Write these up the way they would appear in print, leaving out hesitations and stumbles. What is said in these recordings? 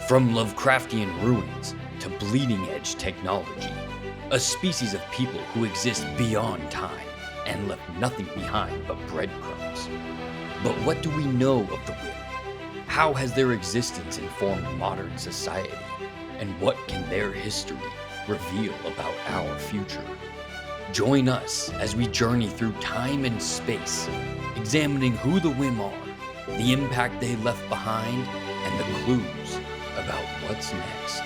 From Lovecraftian ruins to bleeding-edge technology, a species of people who exist beyond time and left nothing behind but breadcrumbs. But what do we know of the Whim? How has their existence informed modern society? And what can their history reveal about our future? Join us as we journey through time and space, examining who the Whim are, the impact they left behind, and the clues about what's next.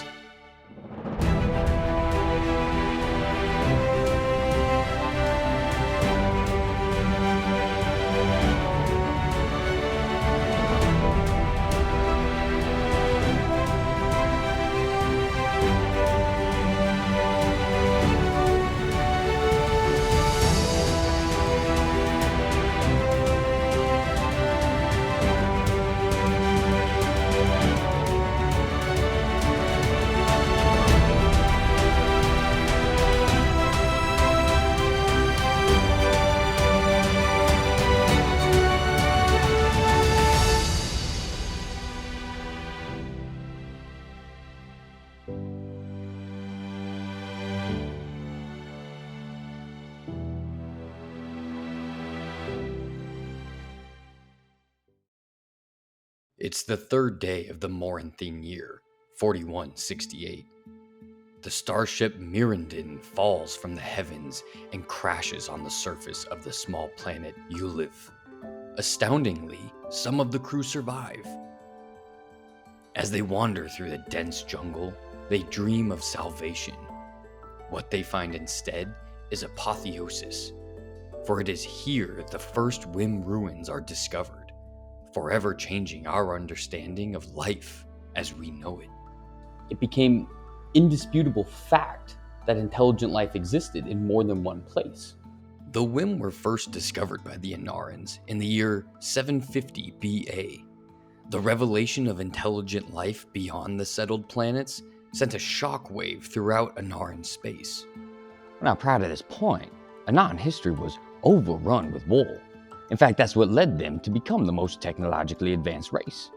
It's the third day of the Moranthine year, 4168. The starship Mirandin falls from the heavens and crashes on the surface of the small planet Uliv. Astoundingly, some of the crew survive. As they wander through the dense jungle, they dream of salvation. What they find instead is apotheosis, for it is here the first Whim ruins are discovered, forever changing our understanding of life as we know it. It became indisputable fact that intelligent life existed in more than one place. The Whim were first discovered by the Anarans in the year 750 BA. The revelation of intelligent life beyond the settled planets sent a shockwave throughout Anaran space. We're not proud of this point. Anaran history was overrun with war. In fact, that's what led them to become the most technologically advanced race.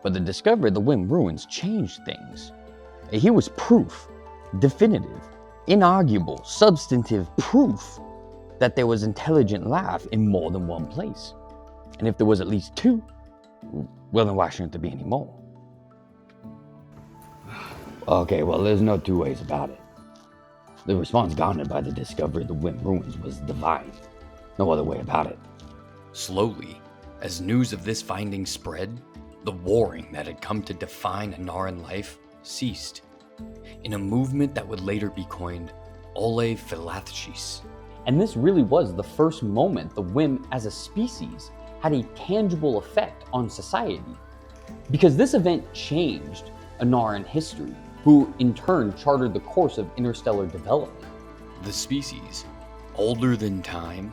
But the discovery of the Whim ruins changed things. Here was proof, definitive, inarguable, substantive proof that there was intelligent life in more than one place. And if there was at least two, well, then why shouldn't there be any more? Okay, well, there's no two ways about it. The response garnered by the discovery of the Whim ruins was divine. No other way about it. Slowly, as news of this finding spread, the warring that had come to define Anaran life ceased, in a movement that would later be coined Ole Philathchis. And this really was the first moment the Whim as a species had a tangible effect on society. Because this event changed Anaran history, who in turn chartered the course of interstellar development. The species, older than time,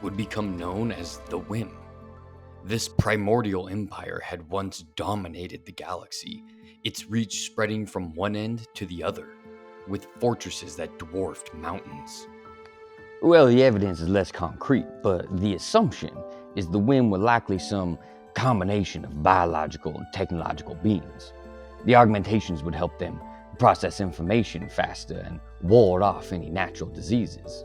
would become known as the Whim. This primordial empire had once dominated the galaxy, its reach spreading from one end to the other, with fortresses that dwarfed mountains. Well, the evidence is less concrete, but the assumption is the Whim were likely some combination of biological and technological beings. The augmentations would help them process information faster and ward off any natural diseases.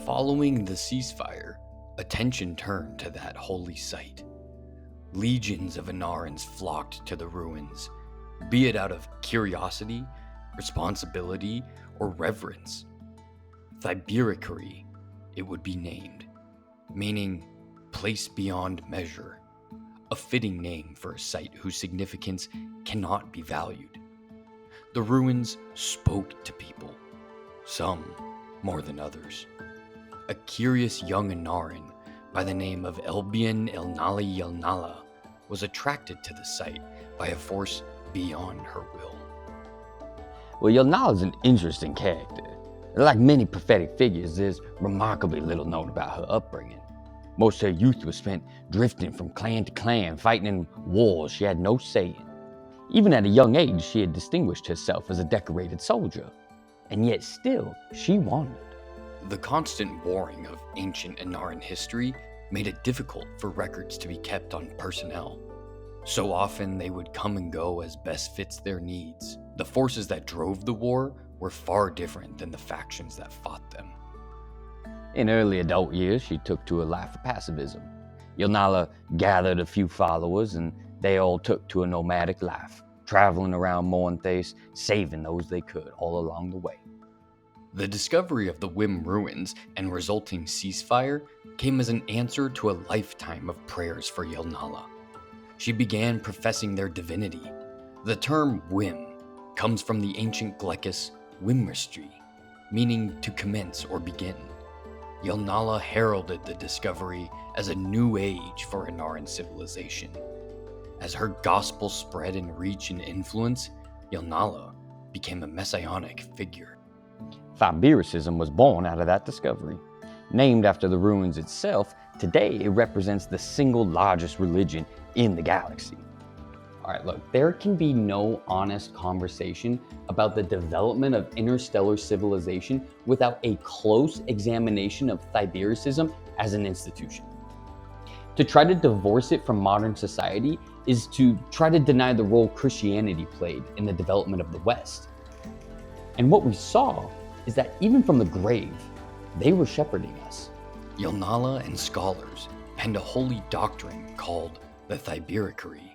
Following the ceasefire, attention turned to that holy site. Legions of Anarans flocked to the ruins, be it out of curiosity, responsibility, or reverence. Thibiricism, it would be named, meaning place beyond measure, a fitting name for a site whose significance cannot be valued. The ruins spoke to people, some more than others. A curious young Anaran by the name of Ilbyen Ilnali-Yelnala was attracted to the site by a force beyond her will. Well, Yelnala is an interesting character. Like many prophetic figures, there's remarkably little known about her upbringing. Most of her youth was spent drifting from clan to clan, fighting in wars she had no say in. Even at a young age, she had distinguished herself as a decorated soldier. And yet still, she wandered. The constant warring of ancient Anaran history made it difficult for records to be kept on personnel. So often they would come and go as best fits their needs. The forces that drove the war were far different than the factions that fought them. In early adult years, she took to a life of pacifism. Yelnala gathered a few followers, and they all took to a nomadic life, traveling around Mornthace, saving those they could all along the way. The discovery of the Whim ruins and resulting ceasefire came as an answer to a lifetime of prayers for Yelnala. She began professing their divinity. The term Whim comes from the ancient Glecus Whimristry, meaning to commence or begin. Yelnala heralded the discovery as a new age for Anaran civilization. As her gospel spread in reach and influence, Yelnala became a messianic figure. Thibiricism was born out of that discovery. Named after the ruins itself, today it represents the single largest religion in the galaxy. All right, look, there can be no honest conversation about the development of interstellar civilization without a close examination of Thibiricism as an institution. To try to divorce it from modern society is to try to deny the role Christianity played in the development of the West. And what we saw is that even from the grave, they were shepherding us. Yelnala and scholars penned a holy doctrine called the Thibiricism,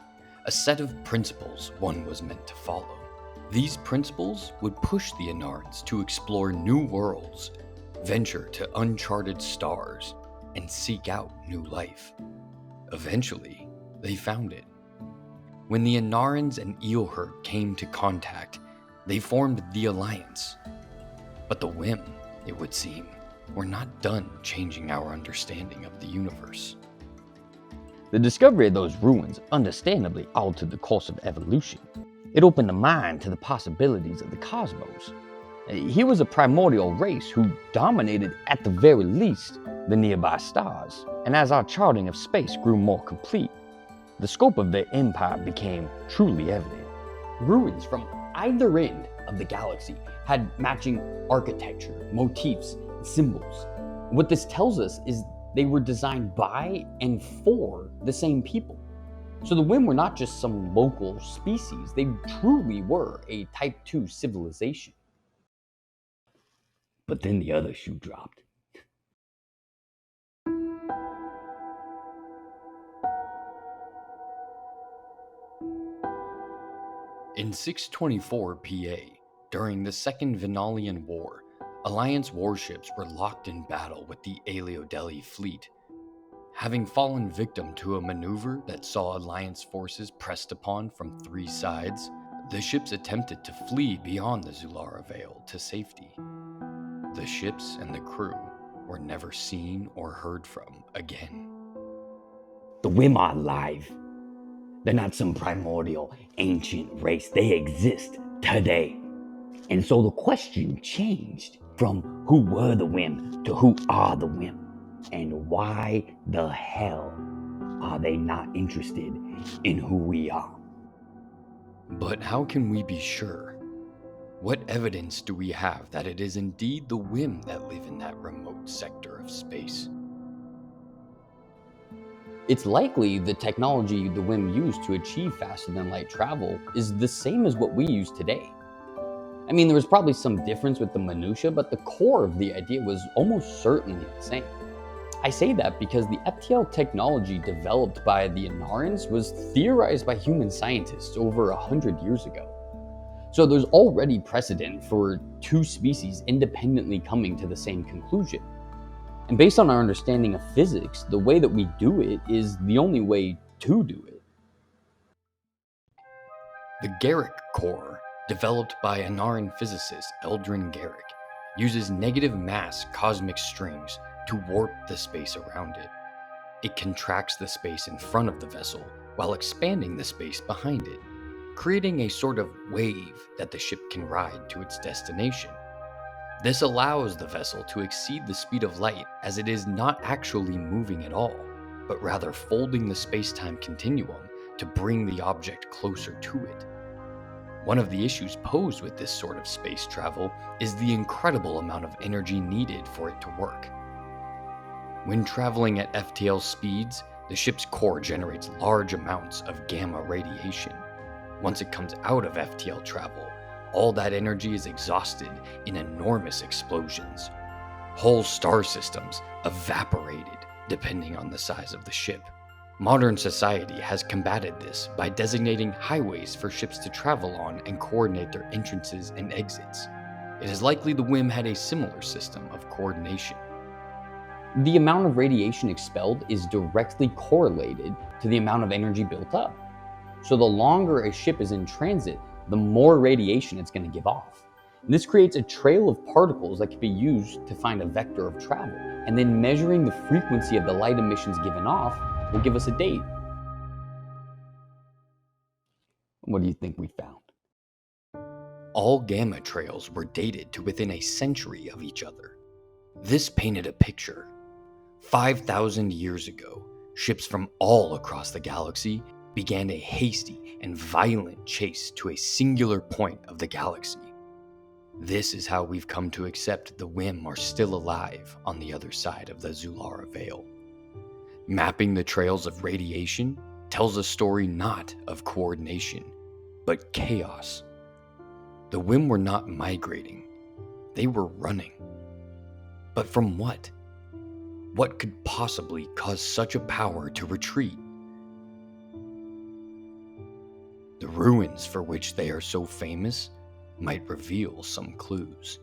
a set of principles one was meant to follow. These principles would push the Anarans to explore new worlds, venture to uncharted stars, and seek out new life. Eventually, they found it. When the Anarans and Eelherd came to contact, they formed the Alliance. But the Whim, it would seem, were not done changing our understanding of the universe. The discovery of those ruins understandably altered the course of evolution. It opened the mind to the possibilities of the cosmos. Here was a primordial race who dominated, at the very least, the nearby stars. And as our charting of space grew more complete, the scope of their empire became truly evident. Ruins from either end of the galaxy had matching architecture, motifs, and symbols. What this tells us is they were designed by and for the same people. So the Whim were not just some local species, they truly were a Type 2 civilization. But then the other shoe dropped. In 624 PA, during the Second Venalian War, Alliance warships were locked in battle with the Aleodeli fleet. Having fallen victim to a maneuver that saw Alliance forces pressed upon from three sides, the ships attempted to flee beyond the Zulara Veil to safety. The ships and the crew were never seen or heard from again. The Whim are alive. They're not some primordial ancient race. They exist today. And so the question changed from who were the Whim to who are the Whim. And why the hell are they not interested in who we are? But how can we be sure? What evidence do we have that it is indeed the Whim that live in that remote sector of space? It's likely the technology the Whim used to achieve faster than light travel is the same as what we use today. I mean, there was probably some difference with the minutiae, but the core of the idea was almost certainly the same. I say that because the FTL technology developed by the Anarans was theorized by human scientists over 100 years ago. So there's already precedent for two species independently coming to the same conclusion. And based on our understanding of physics, the way that we do it is the only way to do it. The Garrick core, developed by Anaran physicist Eldrin Garrick, uses negative mass cosmic strings to warp the space around it. It contracts the space in front of the vessel while expanding the space behind it, creating a sort of wave that the ship can ride to its destination. This allows the vessel to exceed the speed of light, as it is not actually moving at all, but rather folding the space-time continuum to bring the object closer to it. One of the issues posed with this sort of space travel is the incredible amount of energy needed for it to work. When traveling at FTL speeds, The ship's core generates large amounts of gamma radiation. Once it comes out of FTL travel, all that energy is exhausted in enormous explosions. Whole star systems evaporated, depending on the size of the ship. Modern society has combated this by designating highways for ships to travel on and coordinate their entrances and exits. It is likely the Whim had a similar system of coordination. The amount of radiation expelled is directly correlated to the amount of energy built up. So the longer a ship is in transit, the more radiation it's going to give off. And this creates a trail of particles that can be used to find a vector of travel. And then measuring the frequency of the light emissions given off will give us a date. What do you think we found? All gamma trails were dated to within a century of each other. This painted a picture. 5,000 years ago, ships from all across the galaxy began a hasty and violent chase to a singular point of the galaxy. This is how we've come to accept the Whim are still alive on the other side of the Zulara Veil. Mapping the trails of radiation tells a story not of coordination, but chaos. The Whim were not migrating, they were running. But from what? What could possibly cause such a power to retreat? The ruins for which they are so famous might reveal some clues.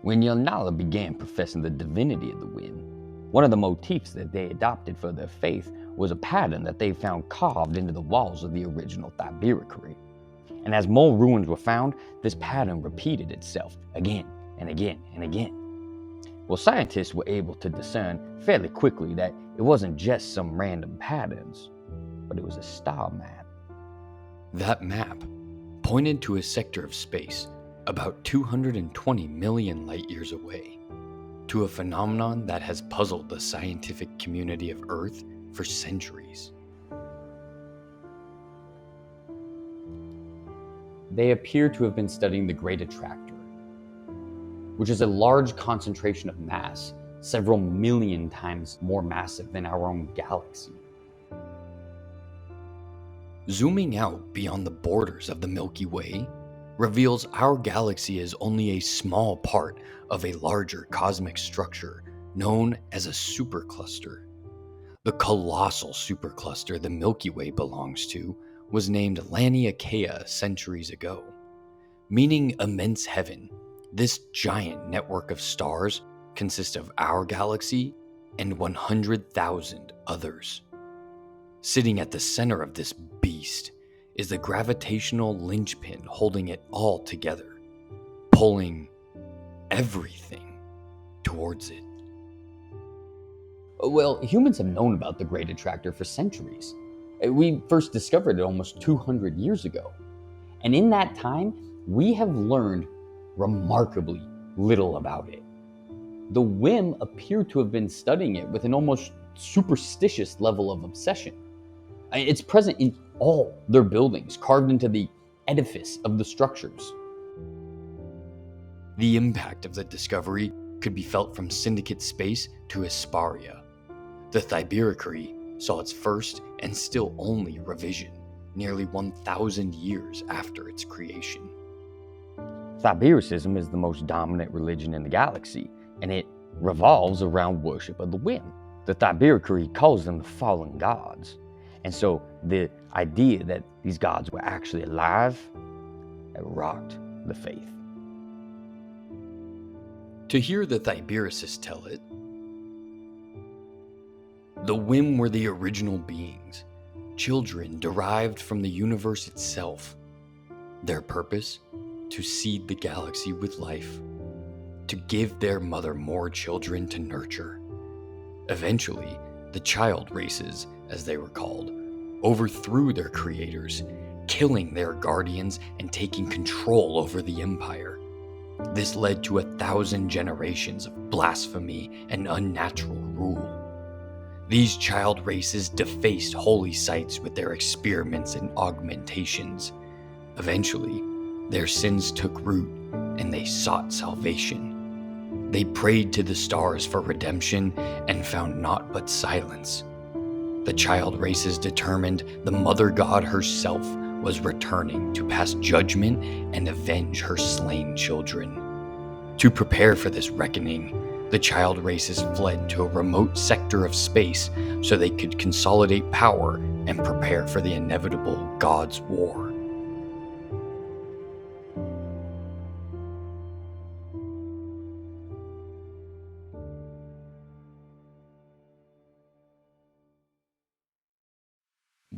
When Yelnala began professing the divinity of the Whim, one of the motifs that they adopted for their faith was a pattern that they found carved into the walls of the original Thibiricism. And as more ruins were found, this pattern repeated itself again and again and again. Well, scientists were able to discern fairly quickly that it wasn't just some random patterns, but it was a star map. That map pointed to a sector of space about 220 million light years away, to a phenomenon that has puzzled the scientific community of Earth for centuries. They appear to have been studying the Great Attractor, which is a large concentration of mass, several million times more massive than our own galaxy. Zooming out beyond the borders of the Milky Way reveals our galaxy is only a small part of a larger cosmic structure known as a supercluster. The colossal supercluster the Milky Way belongs to was named Laniakea centuries ago. Meaning immense heaven, this giant network of stars consists of our galaxy and 100,000 others. Sitting at the center of this beast is the gravitational linchpin holding it all together, pulling everything towards it. Well, humans have known about the Great Attractor for centuries. We first discovered it almost 200 years ago. And in that time, we have learned remarkably little about it. The Whim appear to have been studying it with an almost superstitious level of obsession. It's present in all their buildings, carved into the edifice of the structures. The impact of the discovery could be felt from Syndicate Space to Hesperia. The Thibiricism saw its first and still only revision, nearly 1,000 years after its creation. Thibiricism is the most dominant religion in the galaxy, and it revolves around worship of the Whim. The Thibiricism calls them the fallen gods. And so the idea that these gods were actually alive, it rocked the faith. To hear the Thibiricists tell it, the Whim were the original beings, children derived from the universe itself. Their purpose? To seed the galaxy with life, to give their mother more children to nurture. Eventually, the child races, as they were called, overthrew their creators, killing their guardians and taking control over the empire. This led to 1,000 generations of blasphemy and unnatural rule. These child races defaced holy sites with their experiments and augmentations. Eventually, their sins took root and they sought salvation. They prayed to the stars for redemption and found naught but silence. The child races determined the mother god herself was returning to pass judgment and avenge her slain children. To prepare for this reckoning, the child races fled to a remote sector of space so they could consolidate power and prepare for the inevitable God's War.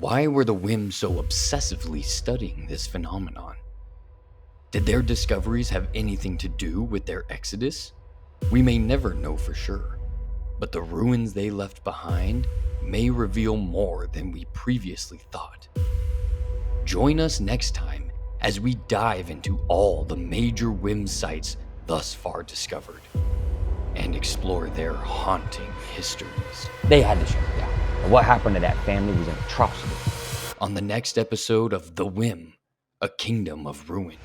Why were the Whim so obsessively studying this phenomenon? Did their discoveries have anything to do with their exodus? We may never know for sure, but the ruins they left behind may reveal more than we previously thought. Join us next time as we dive into all the major Whim sites thus far discovered and explore their haunting histories. They had to shut it down. And what happened to that family was an atrocity. On the next episode of The Whim, A Kingdom of Ruin.